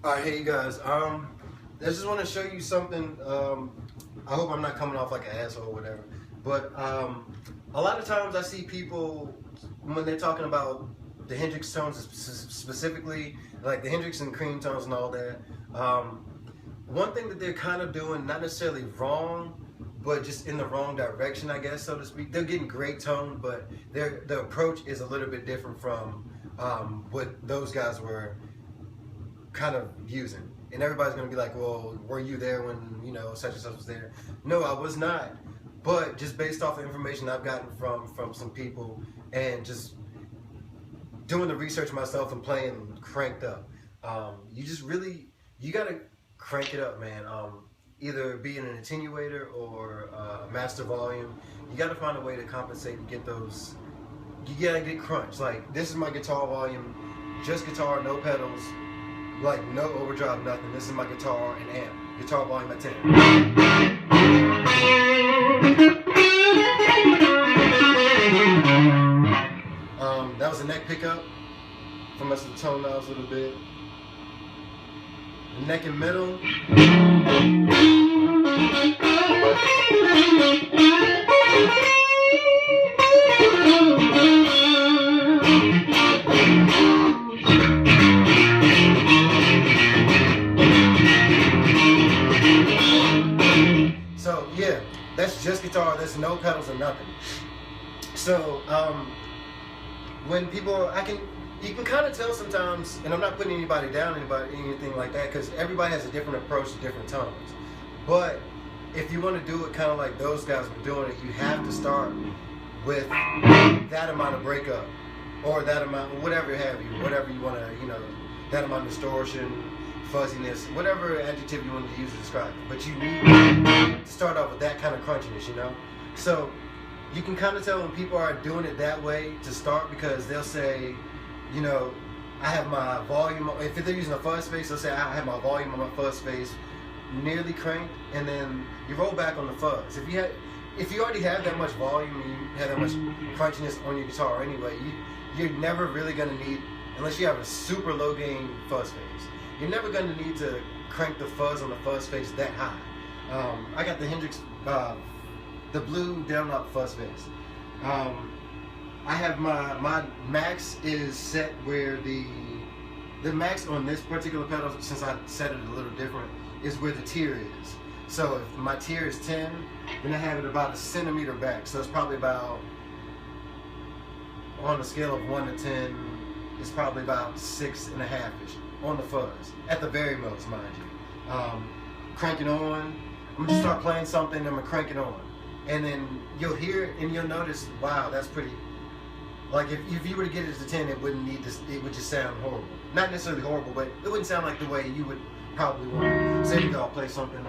Alright, hey you guys. I just want to show you something. I hope I'm not coming off like an asshole or whatever. But a lot of times I see people when they're talking about the Hendrix tones specifically, like the Hendrix and cream tones and all that. One thing that they're kind of doing, not necessarily wrong, but just in the wrong direction, I guess, so to speak. They're getting great tone, but the approach is a little bit different from what those guys were kind of using. And everybody's gonna be like, well, were you there when, you know, such and such was there? No, I was not. But just based off the information I've gotten from some people and just doing the research myself and playing cranked up, you gotta crank it up, man. Either be an attenuator or master volume. You gotta find a way to compensate and get those. You gotta get crunch. Like, this is my guitar volume, just guitar, no pedals, like no overdrive, nothing. This is my guitar and amp. Guitar volume at 10. That was a neck pickup. If I mess with the tone knobs a little bit. The neck and middle. So yeah, that's just guitar. There's no pedals or nothing. So when people, you can kind of tell sometimes, and I'm not putting anybody down, anything like that, because everybody has a different approach to different tones. But if you want to do it kind of like those guys were doing it, you have to start with that amount of breakup, or that amount, whatever have you, whatever you want to, you know, that amount of distortion, fuzziness, whatever adjective you want to use to describe it. But you need to start off with that kind of crunchiness, you know? So you can kind of tell when people are doing it that way to start, because they'll say, you know, I have my volume, if they're using a fuzz space, they'll say I have my volume on my fuzz space nearly cranked, and then you roll back on the fuzz. If you already have that much volume and you have that much crunchiness on your guitar anyway, you're never really going to need, unless you have a super low gain fuzz space, you're never going to need to crank the fuzz on the fuzz space that high. I got the Hendrix, the blue down up fuzz space. I have my max is set where the max on this particular pedal, since I set it a little different, is where the tier is. So if my tier is 10, then I have it about a centimeter back. So it's probably about, on a scale of 1 to 10, it's probably about 6.5-ish on the fuzz, at the very most, mind you. Crank it on. I'm gonna start playing something, I'm gonna crank it on. And then you'll hear it and you'll notice, wow, that's pretty. Like if you were to get it to 10, it wouldn't need this, it would just sound horrible. Not necessarily horrible, but it wouldn't sound like the way you would probably want it. Say you go play something,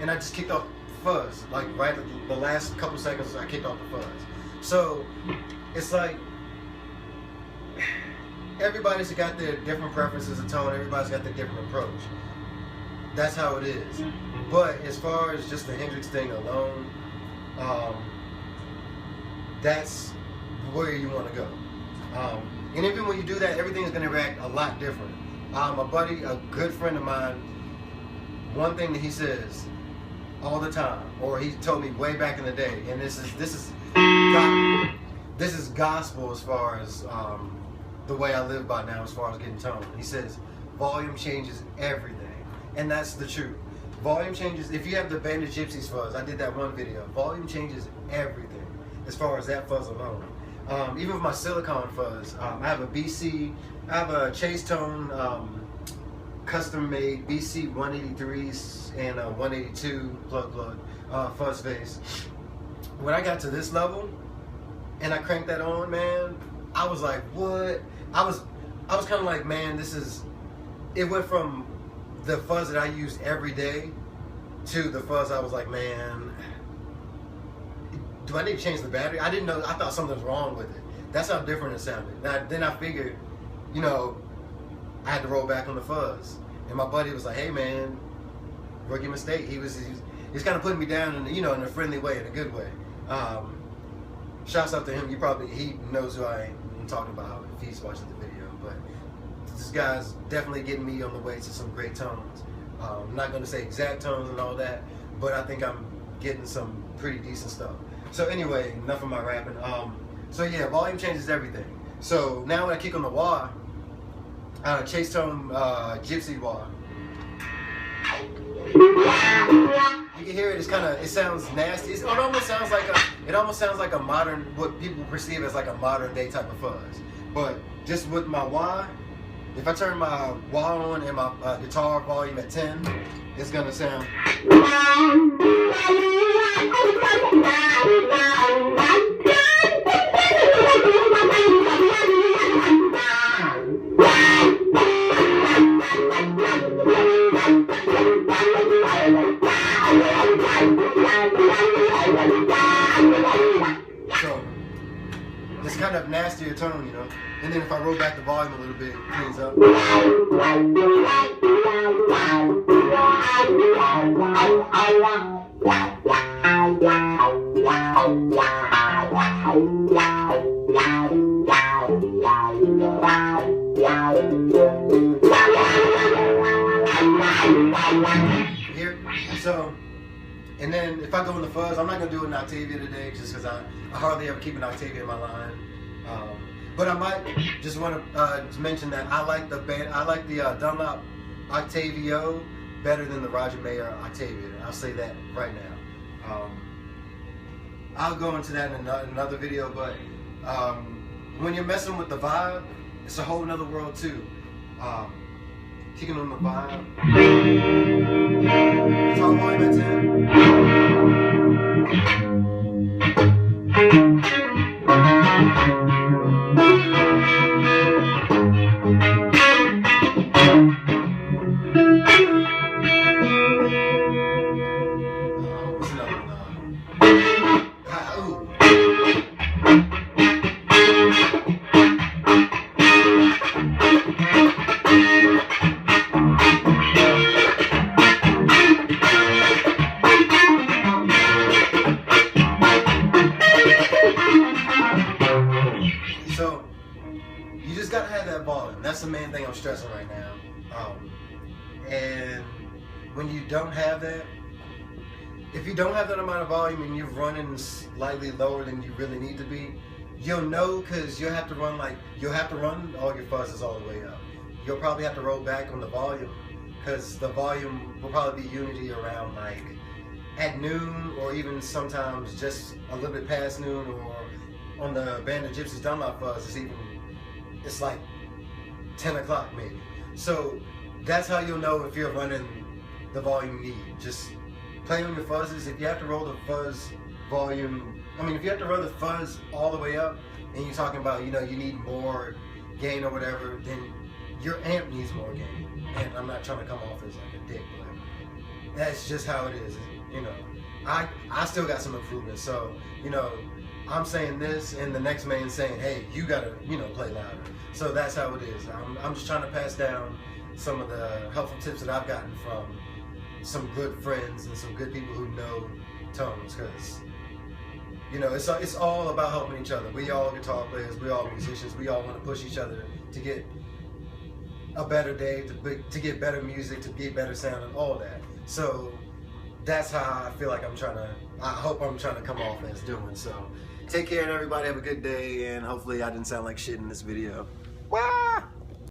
and I just kicked off fuzz, like right at the last couple seconds I kicked off the fuzz. So it's like everybody's got their different preferences of tone, everybody's got their different approach. That's how it is. But as far as just the Hendrix thing alone, that's where you want to go. And even when you do that, everything is going to react a lot different. A buddy, a good friend of mine, one thing that he says all the time, or he told me way back in the day, and this is gospel as far as the way I live by now, as far as getting tone. He says volume changes everything, and that's the truth. Volume changes. If you have the Bandit Gypsies fuzz, I did that one video. Volume changes everything as far as that fuzz alone. Even with my silicone fuzz, I have a BC, I have a Chase Tone custom made BC 183s and a 182 plug fuzz face. When I got to this level and I cranked that on, man, I was like, what? I was kind of like, man, this is it went from the fuzz that I used every day to the fuzz I was like, man, do I need to change the battery? I didn't know. I thought something was wrong with it. That's how different it sounded. Then I figured, you know, I had to roll back on the fuzz. And my buddy was like, hey man, rookie mistake. He was kind of putting me down in, you know, in a friendly way, in a good way. Shouts out to him. He knows who I am talking about if he's watching the video. But this guy's definitely getting me on the way to some great tones. I'm not going to say exact tones and all that, but I think I'm getting some pretty decent stuff. So anyway, enough of my rapping. So yeah, volume changes everything. So now when I kick on the wah, chase tone gypsy wah. You can hear it. It sounds nasty. It almost sounds like a modern, what people perceive as like a modern day type of fuzz. But just with my wah, if I turn my wah on and my guitar volume at 10, it's gonna sound. So it's kind of nastier tone, you know. And then if I roll back the volume a little bit, it cleans up. Here, so, and then if I go in the fuzz, I'm not gonna do an Octavia today, just because I hardly ever keep an Octavia in my line. But I might just want to mention that I like the Dunlop Octavio better than the Roger Mayer Octavia. I'll say that right now. I'll go into that in another video, but when you're messing with the vibe, it's a whole nother world too. Kicking on the vibe. Guitar volume at 10. So you just gotta have that volume. That's the main thing I'm stressing right now. And when you don't have that, if you don't have that amount of volume and you're running slightly lower than you really need to be, you'll know, because you'll have to run all your fuzzes all the way up. You'll probably have to roll back on the volume, because the volume will probably be unity around like at noon, or even sometimes just a little bit past noon, or on the Band of Gypsies Dunlop fuzz, it's like 10 o'clock maybe. So that's how you'll know if you're running the volume you need. Just play on your fuzzes. If you have to roll the fuzz volume, if you have to roll the fuzz all the way up, and you're talking about, you know, you need more gain or whatever, then your amp needs more gain. And I'm not trying to come off as like a dick, but that's just how it is. You know, I still got some improvements. So, you know, I'm saying this, and the next man's saying, hey, you gotta, you know, play louder. So that's how it is. I'm just trying to pass down some of the helpful tips that I've gotten from some good friends and some good people who know tones, because, you know, it's all about helping each other. We all guitar players, we all musicians, we all want to push each other to get a better day, to get better music, to get better sound, and all that. So that's how I feel like I hope I'm trying to come off as doing. So take care, and everybody have a good day, and hopefully I didn't sound like shit in this video. Wah!